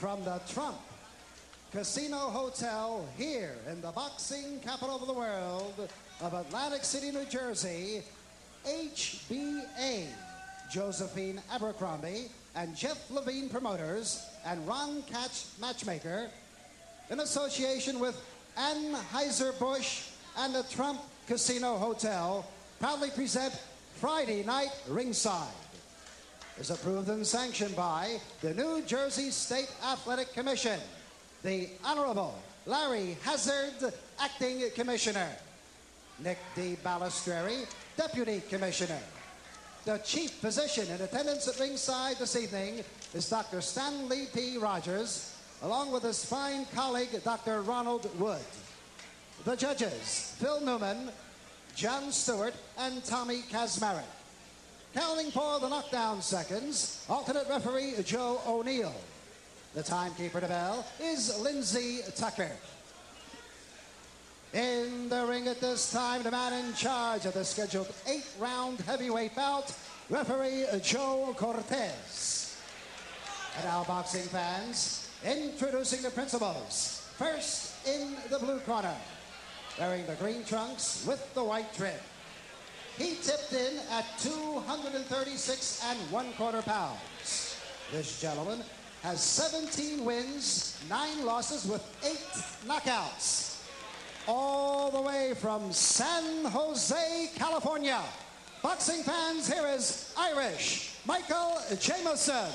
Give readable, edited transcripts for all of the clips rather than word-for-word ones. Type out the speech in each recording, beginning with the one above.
from the Trump Casino Hotel here in the boxing capital of the world of Atlantic City, New Jersey, HBA, Josephine Abercrombie and Jeff Levine Promoters and Ron Catch Matchmaker, in association with Anheuser-Busch and the Trump Casino Hotel, proudly present Friday Night Ringside. Is approved and sanctioned by the New Jersey State Athletic Commission, the Honorable Larry Hazard, Acting Commissioner, Nick D. Balistreri, Deputy Commissioner. The Chief Physician in attendance at ringside this evening is Dr. Stanley P. Rogers, along with his fine colleague, Dr. Ronald Wood. The judges, Phil Newman, John Stewart, and Tommy Kazmarek. Counting for the knockdown seconds, alternate referee Joe O'Neill. The timekeeper to bell is Lindsay Tucker. In the ring at this time, the man in charge of the scheduled 8-round heavyweight bout, referee Joe Cortez. And now, boxing fans, introducing the principals. First, in the blue corner, wearing the green trunks with the white trim. He tipped in at 236 1/4 pounds. This gentleman has 17 wins, 9 losses with 8 knockouts. All the way from San Jose, California. Boxing fans, here is Irish Michael Jameson.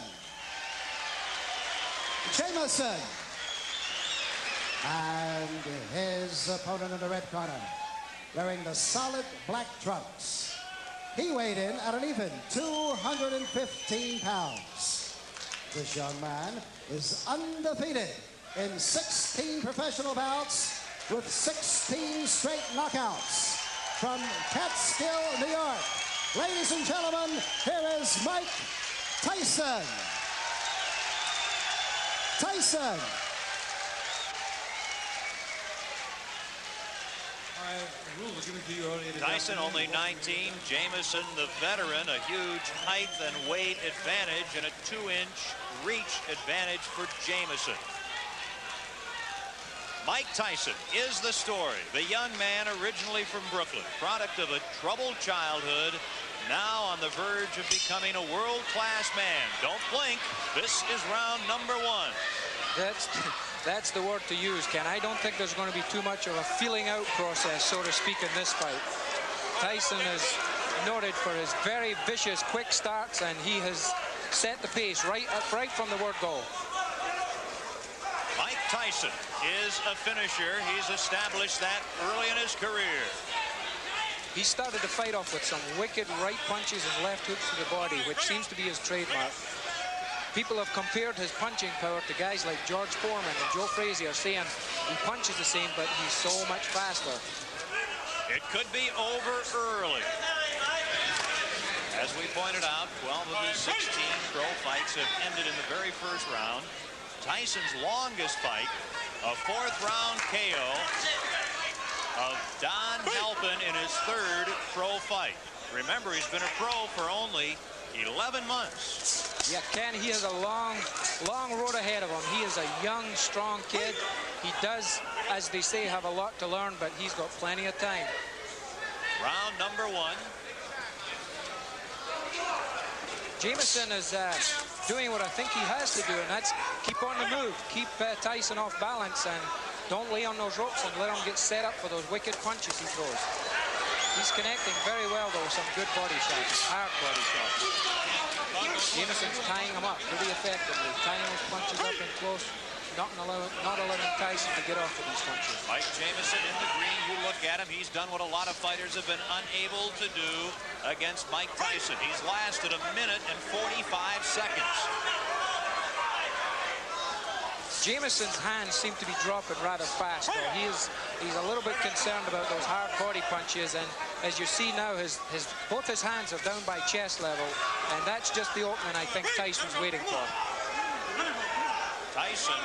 Jameson. And his opponent in the red corner, wearing the solid black trunks. He weighed in at an even 215 pounds. This young man is undefeated in 16 professional bouts with 16 straight knockouts. From Catskill, New York, ladies and gentlemen, here is Mike Tyson. Tyson. Tyson only 19, Jameson the veteran, a huge height and weight advantage and a 2-inch reach advantage for Jameson. Mike Tyson is the story. The young man originally from Brooklyn, product of a troubled childhood, now on the verge of becoming a world-class man. Don't blink, this is round number 1. That's the word to use, Ken. I don't think there's going to be too much of a feeling out process, so to speak, in this fight. Tyson is noted for his very vicious, quick starts, and he has set the pace right from the word go. Mike Tyson is a finisher. He's established that early in his career. He started the fight off with some wicked right punches and left hooks to the body, which seems to be his trademark. People have compared his punching power to guys like George Foreman and Joe Frazier, saying he punches the same, but he's so much faster. It could be over early. As we pointed out, 12 of his 16 pro fights have ended in the very first round. Tyson's longest fight, a 4th-round KO of Don Halpin in his 3rd pro fight. Remember, he's been a pro for only 11 months. Yeah, Ken, he has a long road ahead of him. He is a young, strong kid. He does, as they say, have a lot to learn, but he's got plenty of time. Round number 1. Jameson is doing what I think he has to do, and that's keep on the move, keep Tyson off balance, and don't lay on those ropes and let him get set up for those wicked punches he throws. He's connecting very well, though, with some good body shots, hard body shots. Jameson's tying him up pretty effectively, tying his punches up in close, not allowing Tyson to get off of these punches. Mike Jameson in the green, you look at him, he's done what a lot of fighters have been unable to do against Mike Tyson. He's lasted 1 minute and 45 seconds. Jameson's hands seem to be dropping rather fast, though. He's a little bit concerned about those hard body punches, and as you see now, both his hands are down by chest level, and that's just the opening I think Tyson's waiting for. Tyson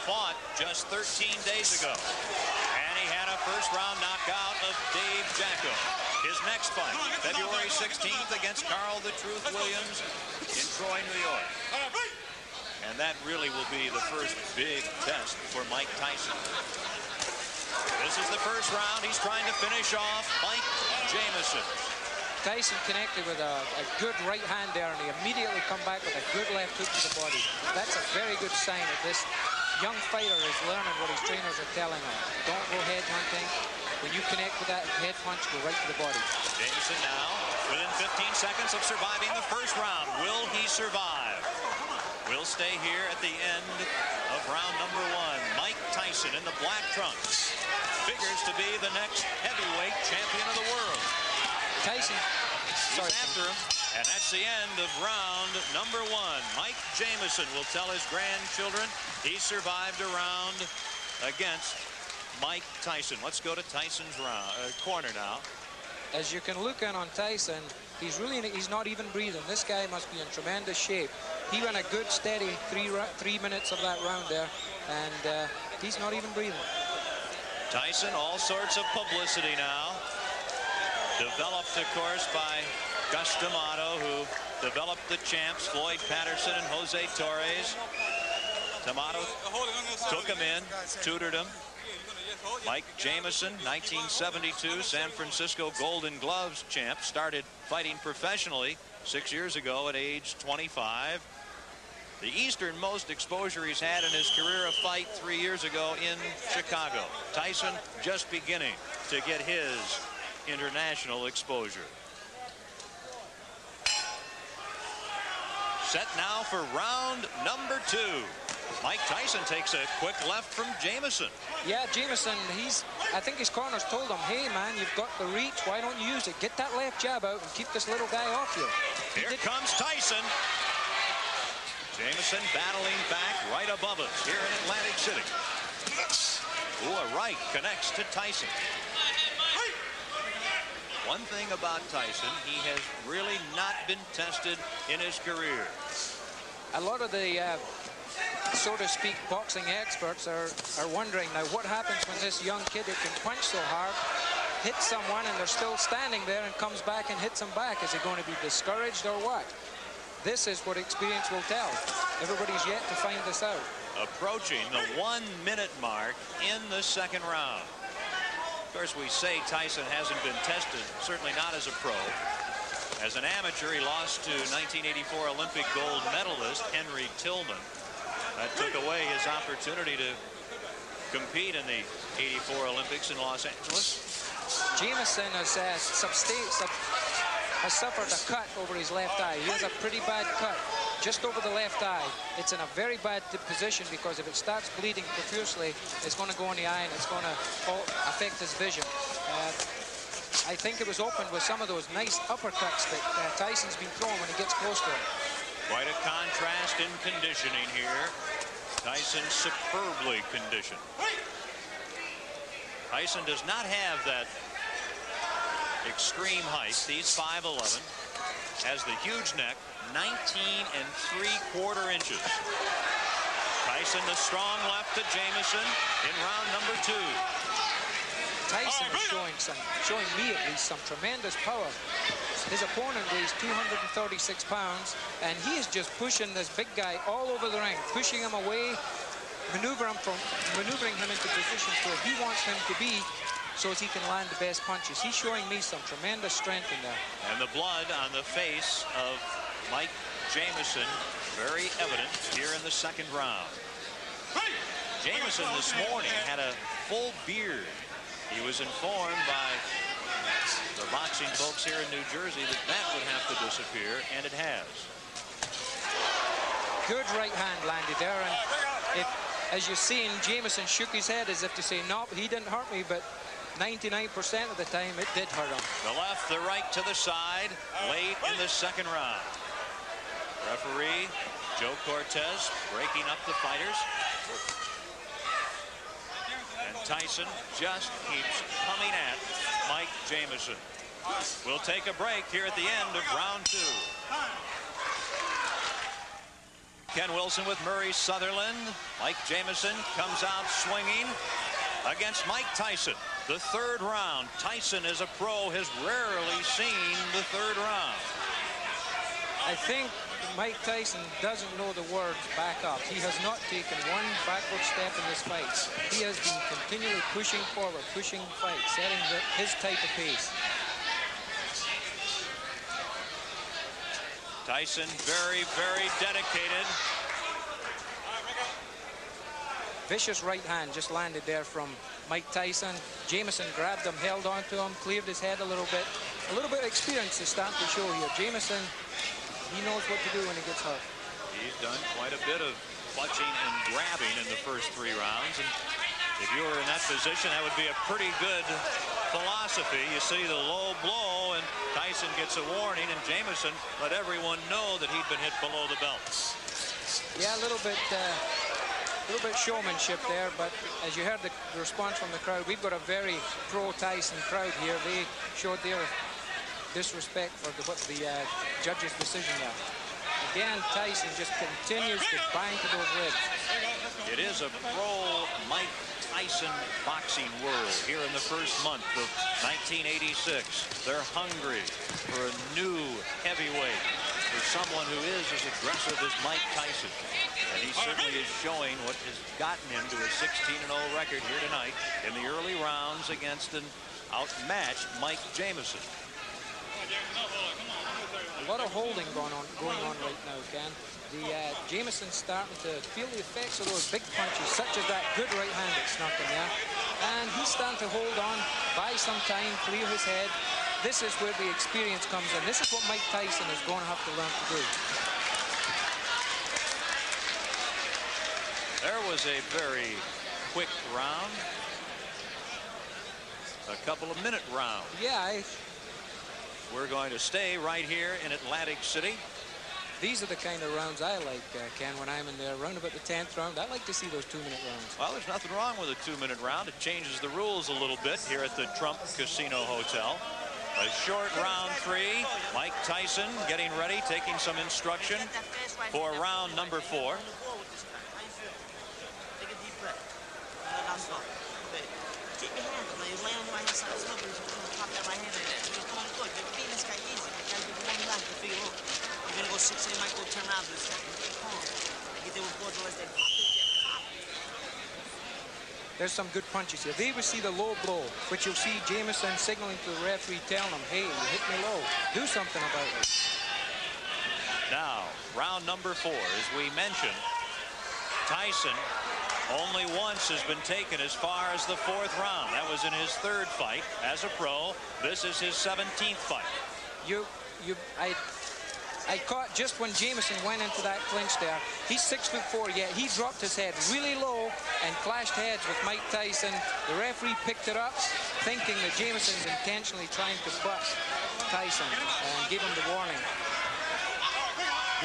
fought just 13 days ago, and he had a first-round knockout of Dave Jacko. His next fight, February 16th against Carl the Truth Williams in Troy, New York. And And that really will be the first big test for Mike Tyson. This is the first round. He's trying to finish off Mike Jameson. Tyson connected with a good right hand there, and he immediately come back with a good left hook to the body. That's a very good sign that this young fighter is learning what his trainers are telling him. Don't go head hunting. When you connect with that head punch, go right to the body. Jameson now within 15 seconds of surviving the first round. Will he survive? We'll stay here at the end of round number 1. Mike Tyson in the black trunks figures to be the next heavyweight champion of the world. Tyson, he's after him, and that's the end of round number 1. Mike Jameson will tell his grandchildren he survived a round against Mike Tyson. Let's go to Tyson's corner now. As you can look in on Tyson, he's not even breathing. This guy must be in tremendous shape. He went a good steady 3 minutes of that round there, and he's not even breathing. Tyson, all sorts of publicity now. Developed, of course, by Gus D'Amato, who developed the champs, Floyd Patterson and Jose Torres. D'Amato took him in, tutored him. Mike Jameson, 1972 San Francisco Golden Gloves champ, started fighting professionally 6 years ago at age 25. The easternmost exposure he's had in his career, a fight 3 years ago in Chicago. Tyson just beginning to get his international exposure. Set now for round number 2. Mike Tyson takes a quick left from Jameson. Yeah, Jameson, I think his corners told him, hey man, you've got the reach, why don't you use it? Get that left jab out and keep this little guy off you. Here comes Tyson. Jameson battling back right above us here in Atlantic City. Ooh, a right connects to Tyson. One thing about Tyson, he has really not been tested in his career. A lot of the, so to speak, boxing experts are wondering now what happens when this young kid who can punch so hard hits someone and they're still standing there and comes back and hits him back. Is he going to be discouraged or what? This is what experience will tell. Everybody's yet to find this out. Approaching the 1 minute mark in the second round. Of course, we say Tyson hasn't been tested, certainly not as a pro. As an amateur, he lost to 1984 Olympic gold medalist Henry Tillman. That took away his opportunity to compete in the '84 Olympics in Los Angeles. Jameson has suffered a cut over his left eye. He has a pretty bad cut just over the left eye. It's in a very bad position because if it starts bleeding profusely, it's going to go in the eye and it's going to affect his vision. I think it was opened with some of those nice uppercuts that Tyson's been throwing when he gets close to him. Quite a contrast in conditioning here. Tyson superbly conditioned. Tyson does not have that extreme height. He's 5'11", has the huge neck, 19 3/4 inches. Tyson, the strong left to Jameson in round number 2. Tyson is showing me at least some tremendous power. His opponent weighs 236 pounds, and he is just pushing this big guy all over the ring, pushing him away, maneuvering him into positions where he wants him to be so as he can land the best punches. He's showing me some tremendous strength in there. And the blood on the face of Mike Jameson, very evident here in the second round. Jameson this morning had a full beard. He was informed by the boxing folks here in New Jersey that would have to disappear, and it has. Good right hand landed there, and as you've seen, Jameson shook his head as if to say, no, he didn't hurt me, but 99% of the time it did hurt him. The left, the right to the side, late in the second round. Referee Joe Cortez breaking up the fighters. And Tyson just keeps coming at Mike Jameson. We'll take a break here at the end of round 2. Ken Wilson with Murray Sutherland. Mike Jameson comes out swinging against Mike Tyson. The third round. Tyson, as a pro, has rarely seen the third round. I think Mike Tyson doesn't know the words back up. He has not taken one backward step in this fight. He has been continually pushing forward, pushing the fight, setting his type of pace. Tyson very, very dedicated. Vicious right hand just landed there from Mike Tyson. Jameson grabbed him, held on to him, cleared his head a little bit. A little bit of experience is starting to show here. Jameson, he knows what to do when he gets hurt. He's done quite a bit of clutching and grabbing in the first 3 rounds. And if you were in that position, that would be a pretty good philosophy. You see the low blow, and Tyson gets a warning, and Jameson let everyone know that he'd been hit below the belt. Yeah, a little bit showmanship there, but as you heard the response from the crowd, we've got a very pro-Tyson crowd here. They showed their disrespect for the judge's decision there. Again, Tyson just continues to bang to those ribs. It is a pro-Mike Tyson boxing world here in the first month of 1986. They're hungry for a new heavyweight, for someone who is as aggressive as Mike Tyson. And he certainly is showing what has gotten him to a 16-0 record here tonight in the early rounds against an outmatched Mike Jameson. A lot of holding going on right now, Ken. Jameson's starting to feel the effects of those big punches, such as that good right hand that snuck in there. And he's starting to hold on, buy some time, clear his head. This is where the experience comes in. This is what Mike Tyson is going to have to learn to do. There was a very quick round. A couple of minute rounds. Yeah, We're going to stay right here in Atlantic City. these are the kind of rounds I like, Ken, when I'm in there. Around about the 10th round, I like to see those 2-minute rounds. Well, there's nothing wrong with a 2-minute round. It changes the rules a little bit here at the Trump Casino Hotel. A short round 3. Mike Tyson getting ready, taking some instruction for round number 4. Take a deep breath. Keep your hand up. You're laying on my side. It's not going to pop that right hand in there. You're going good. You're beating this guy easy. You got to give him one left to figure out. You're going to go 6 and he might go 10 rounds with this guy. Calm. Get there with 4 unless they pop it. There's some good punches here. They will see the low blow, which you'll see Jameson signaling to the referee, telling him, hey, you hit me low. Do something about it. Now, round number 4, as we mentioned, Tyson only once has been taken as far as the 4th round. That was in his 3rd fight as a pro. This is his 17th fight. I caught just when Jameson went into that clinch there. He's 6'4", yet he dropped his head really low and clashed heads with Mike Tyson. The referee picked it up, thinking that Jameson's intentionally trying to butt Tyson and gave him the warning.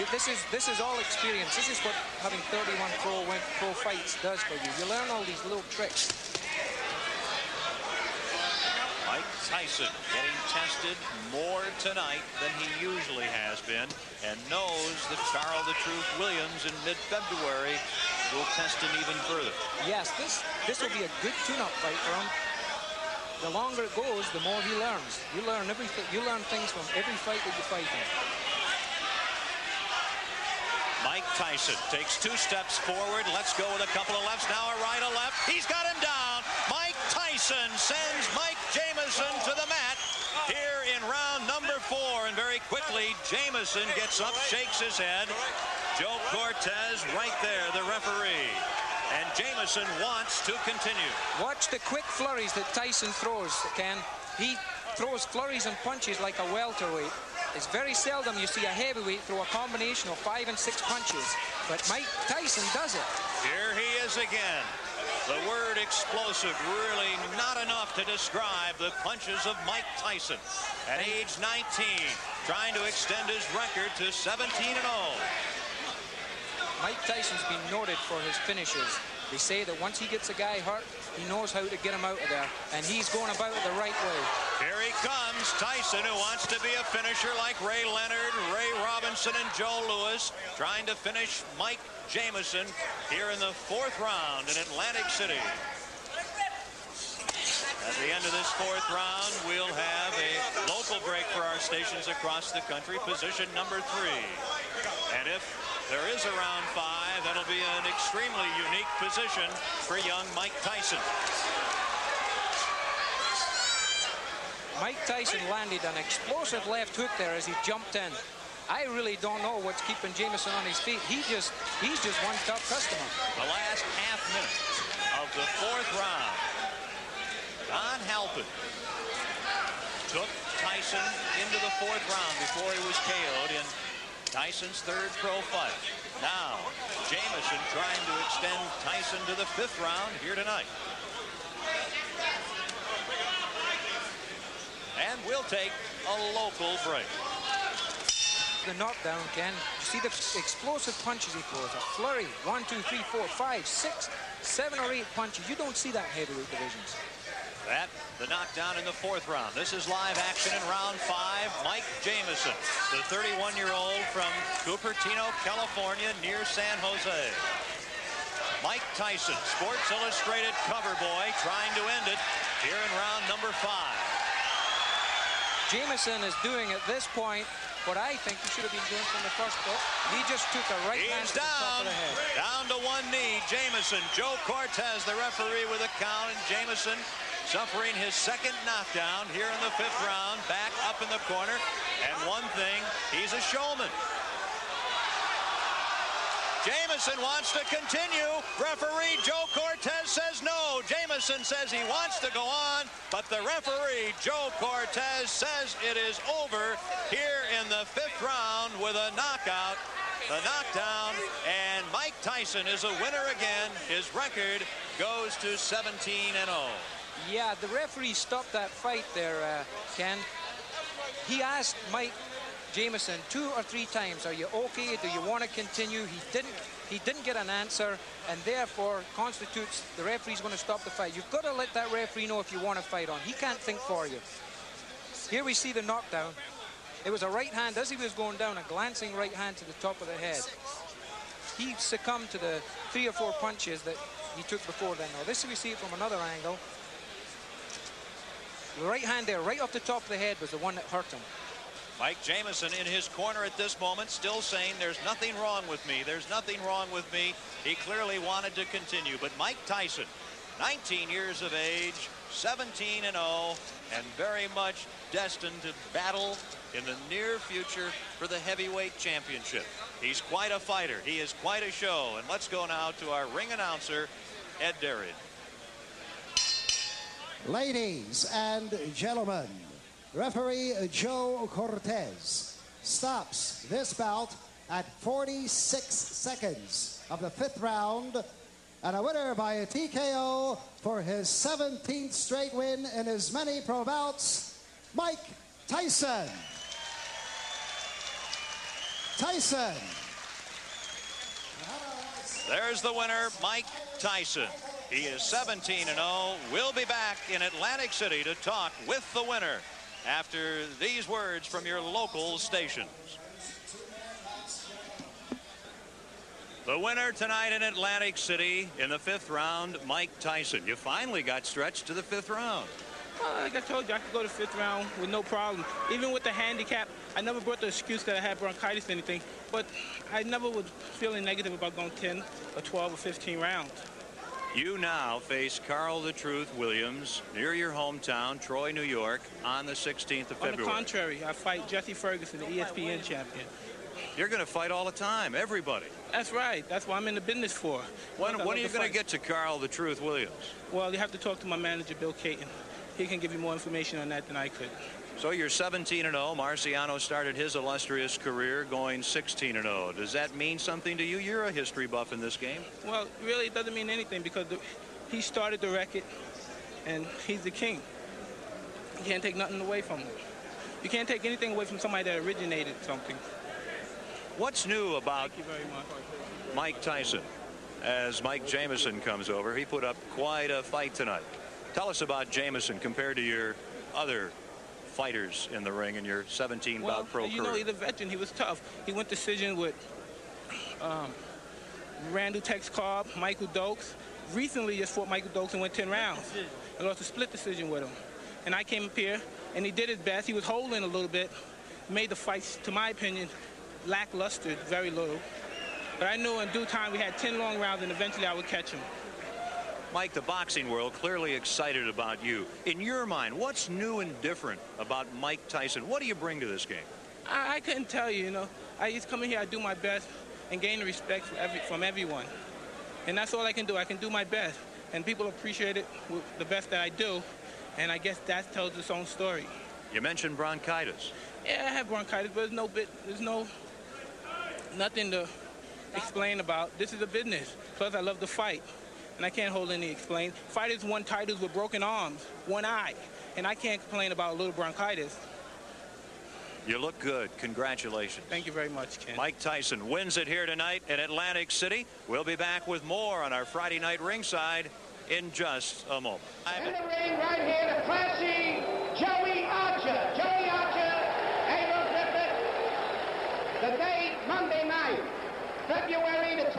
This is all experience. This is what having 31 pro fights does for you. You learn all these little tricks. Mike Tyson getting tested more tonight than he usually has been, and knows that Carl the Truth Williams in mid-February will test him even further. Yes, this will be a good tune-up fight for him. The longer it goes, the more he learns. You learn everything. You learn things from every fight that you fight in. Mike Tyson takes 2 steps forward. Let's go with a couple of lefts. Now a right, a left. He's got him down. Mike Tyson sends Mike Jameson to the mat here in round number 4. And very quickly, Jameson gets up, shakes his head. Joe Cortez right there, the referee. And Jameson wants to continue. Watch the quick flurries that Tyson throws, Ken. He throws flurries and punches like a welterweight. It's very seldom you see a heavyweight throw a combination of 5 and 6 punches, but Mike Tyson does it. Here he is again. The word explosive, really not enough to describe the punches of Mike Tyson. At age 19, trying to extend his record to 17-0. Mike Tyson's been noted for his finishes. They say that once he gets a guy hurt, he knows how to get him out of there, and he's going about it the right way. Here he comes, Tyson, who wants to be a finisher like Ray Leonard, Ray Robinson, and Joe Louis, trying to finish Mike Jameson here in the 4th round in Atlantic City. At the end of this 4th round, we'll have a local break for our stations across the country. Position number 3. And if there is a round 5, that'll be an extremely unique position for young Mike Tyson. Mike Tyson landed an explosive left hook there as he jumped in. I really don't know what's keeping Jameson on his feet. He's just one tough customer. The last half minute of the 4th round. Don Halpin took Tyson into the 4th round before he was KO'd in Tyson's 3rd pro fight. Now, Jameson trying to extend Tyson to the 5th round here tonight. And we'll take a local break. The knockdown, Ken. You see the explosive punches he throws. A flurry. 1, 2, 3, 4, 5, 6, 7 or 8 punches. You don't see that in heavyweight divisions. That, the knockdown in the 4th round. This is live action in round 5. Mike Jameson, the 31-year-old from Cupertino, California, near San Jose. Mike Tyson, Sports Illustrated cover boy, trying to end it here in round number 5. Jameson is doing at this point what I think he should have been doing from the first book. He just took a right hand to the top of the head. Down to one knee, Jameson. Joe Cortez, the referee, with a count, and Jameson suffering his 2nd knockdown here in the 5th round, back up in the corner. And one thing, he's a showman. Jameson wants to continue. Referee Joe Cortez says no. Jameson says he wants to go on, but the referee Joe Cortez says it is over here in the 5th round with a knockout. The knockdown, and Mike Tyson is a winner again. His record goes to 17-0. Yeah, the referee stopped that fight there, Ken. He asked Mike Jameson 2 or 3 times, are you okay? Do you want to continue? He didn't get an answer, and therefore constitutes the referee's going to stop the fight. You've got to let that referee know if you want to fight on. He can't think for you. Here we see the knockdown. It was a right hand as he was going down, a glancing right hand to the top of the head. He succumbed to the 3 or 4 punches that he took before then. Now this we see it from another angle. The right hand there, right off the top of the head, was the one that hurt him. Mike Jameson in his corner at this moment, still saying there's nothing wrong with me. There's nothing wrong with me. He clearly wanted to continue. But Mike Tyson, 19 years of age, 17-0, and very much destined to battle in the near future for the heavyweight championship. He's quite a fighter. He is quite a show. And let's go now to our ring announcer, Ed Derrid. Ladies and gentlemen, referee Joe Cortez stops this bout at 46 seconds of the 5th round, and a winner by a TKO for his 17th straight win in as many pro bouts, Mike Tyson. Tyson. There's the winner, Mike Tyson. He is 17-0. We'll be back in Atlantic City to talk with the winner after these words from your local stations. The winner tonight in Atlantic City in the 5th round, Mike Tyson. You finally got stretched to the 5th round. Well, like I told you, I could go to 5th round with no problem. Even with the handicap, I never brought the excuse that I had bronchitis or anything, but I never was feeling negative about going 10 or 12 or 15 rounds. You now face Carl the Truth Williams near your hometown, Troy, New York, on the 16th of February. On the contrary, I fight Jesse Ferguson, the ESPN champion. You're going to fight all the time, everybody. That's right. That's what I'm in the business for. When are you going to get to Carl the Truth Williams? Well, you have to talk to my manager, Bill Caton. He can give you more information on that than I could. So you're 17-0. Marciano started his illustrious career going 16-0. Does that mean something to you? You're a history buff in this game. Well, really, it doesn't mean anything because he started the record, and he's the king. You can't take nothing away from him. You can't take anything away from somebody that originated something. What's new about Thank you very much. Mike Tyson? As Mike Jameson comes over, he put up quite a fight tonight. Tell us about Jameson compared to your other fighters in the ring in your 17-bout pro career. You know, he's a veteran. He was tough. He went decision with Randall Tex Cobb, Michael Dokes. Recently just fought Michael Dokes and went 10 rounds. I lost a split decision with him. And I came up here, and he did his best. He was holding a little bit, made the fights, to my opinion, lackluster, very little. But I knew in due time we had 10 long rounds, and eventually I would catch him. Mike, the boxing world clearly excited about you. In your mind, what's new and different about Mike Tyson? What do you bring to this game? I couldn't tell you, you know. I just come in here, I do my best, and gain the respect from everyone. And that's all I can do. I can do my best. And people appreciate it with the best that I do. And I guess that tells its own story. You mentioned bronchitis. Yeah, I have bronchitis, but there's nothing to explain about. This is a business. Plus, I love to fight. And I can't hold any explain. Fighters won titles with broken arms, one eye. And I can't complain about a little bronchitis. You look good. Congratulations. Thank you very much, Ken. Mike Tyson wins it here tonight in Atlantic City. We'll be back with more on our Friday Night Ringside in just a moment. In the ring right here, the classy Joey Archer. Joey Archer, Abel Griffith. The date, Monday night, February the 20th.